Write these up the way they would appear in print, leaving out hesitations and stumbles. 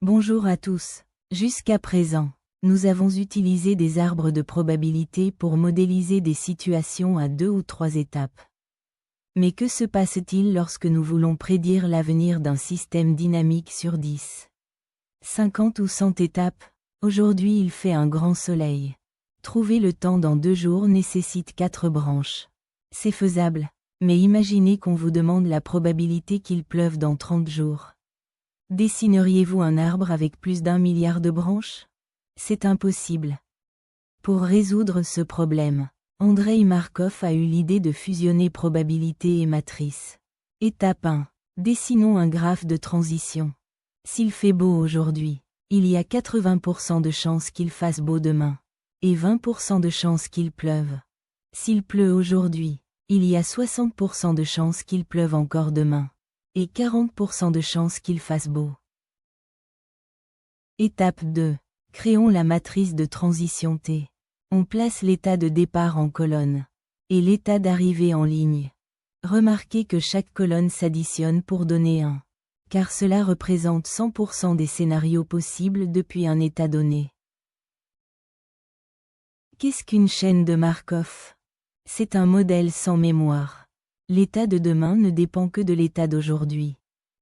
Bonjour à tous. Jusqu'à présent, nous avons utilisé des arbres de probabilité pour modéliser des situations à 2 ou 3 étapes. Mais que se passe-t-il lorsque nous voulons prédire l'avenir d'un système dynamique sur 10, 50 ou 100 étapes? Aujourd'hui il fait un grand soleil. Trouver le temps dans 2 jours nécessite 4 branches. C'est faisable, mais imaginez qu'on vous demande la probabilité qu'il pleuve dans 30 jours. Dessineriez-vous un arbre avec plus d'1 milliard de branches? C'est impossible. Pour résoudre ce problème, Andrei Markov a eu l'idée de fusionner probabilité et matrice. Étape 1. Dessinons un graphe de transition. S'il fait beau aujourd'hui, il y a 80% de chances qu'il fasse beau demain, et 20% de chances qu'il pleuve. S'il pleut aujourd'hui, il y a 60% de chances qu'il pleuve encore demain, et 40% de chances qu'il fasse beau. Étape 2. Créons la matrice de transition T. On place l'état de départ en colonne, et l'état d'arrivée en ligne. Remarquez que chaque colonne s'additionne pour donner 1, car cela représente 100% des scénarios possibles depuis un état donné. Qu'est-ce qu'une chaîne de Markov? C'est un modèle sans mémoire. L'état de demain ne dépend que de l'état d'aujourd'hui.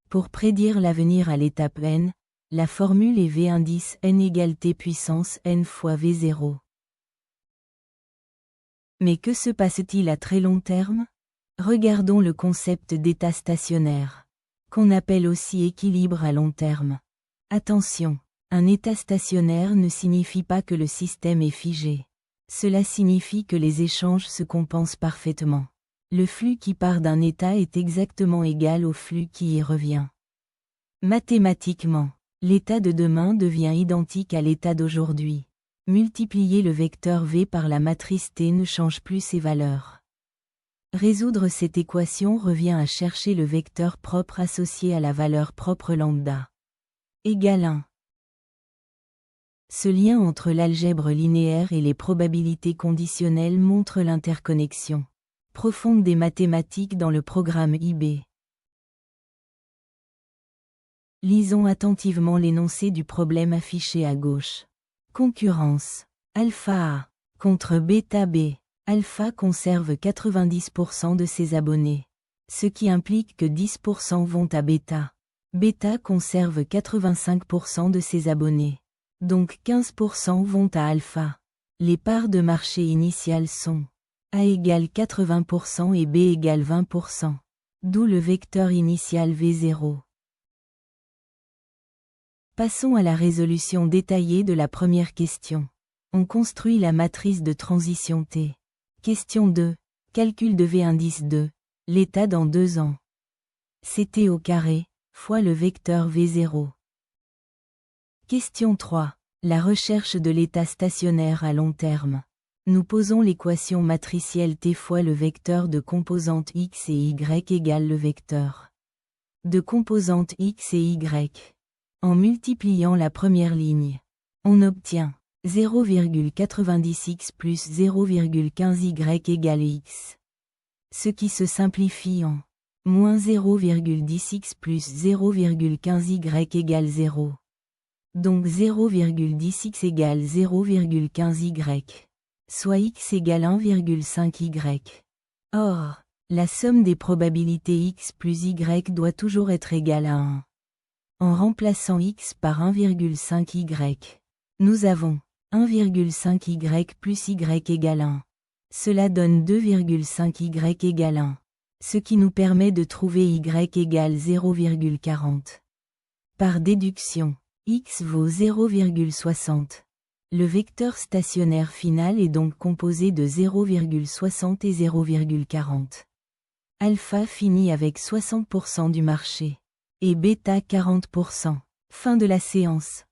Pour prédire l'avenir à l'étape n, la formule est V indice n égale T puissance n fois V0. Mais que se passe-t-il à très long terme? Regardons le concept d'état stationnaire, qu'on appelle aussi équilibre à long terme. Attention, un état stationnaire ne signifie pas que le système est figé. Cela signifie que les échanges se compensent parfaitement. Le flux qui part d'un état est exactement égal au flux qui y revient. Mathématiquement, l'état de demain devient identique à l'état d'aujourd'hui. Multiplier le vecteur V par la matrice T ne change plus ses valeurs. Résoudre cette équation revient à chercher le vecteur propre associé à la valeur propre lambda. Égale 1. Ce lien entre l'algèbre linéaire et les probabilités conditionnelles montre l'interconnexion profonde des mathématiques dans le programme IB. Lisons attentivement l'énoncé du problème affiché à gauche. Concurrence. Alpha A contre bêta B. Alpha conserve 90% de ses abonnés, ce qui implique que 10% vont à bêta. Bêta conserve 85% de ses abonnés, donc 15% vont à alpha. Les parts de marché initiales sont A égale 80% et B égale 20%, d'où le vecteur initial V0. Passons à la résolution détaillée de la première question. On construit la matrice de transition T. Question 2. Calcul de V indice 2. L'état dans 2 ans. C'est T au carré, fois le vecteur V0. Question 3. La recherche de l'état stationnaire à long terme. Nous posons l'équation matricielle T fois le vecteur de composantes X et Y égale le vecteur de composantes X et Y. En multipliant la première ligne, on obtient 0,90x plus 0,15y égale x. Ce qui se simplifie en moins 0,10x plus 0,15y égale 0. Donc 0,10x égale 0,15y. Soit x égale 1,5y. Or, la somme des probabilités x plus y doit toujours être égale à 1. En remplaçant x par 1,5y, nous avons 1,5y plus y égale 1. Cela donne 2,5y égale 1, ce qui nous permet de trouver y égale 0,40. Par déduction, x vaut 0,60. Le vecteur stationnaire final est donc composé de 0,60 et 0,40. Alpha finit avec 60% du marché, et bêta 40%. Fin de la séance.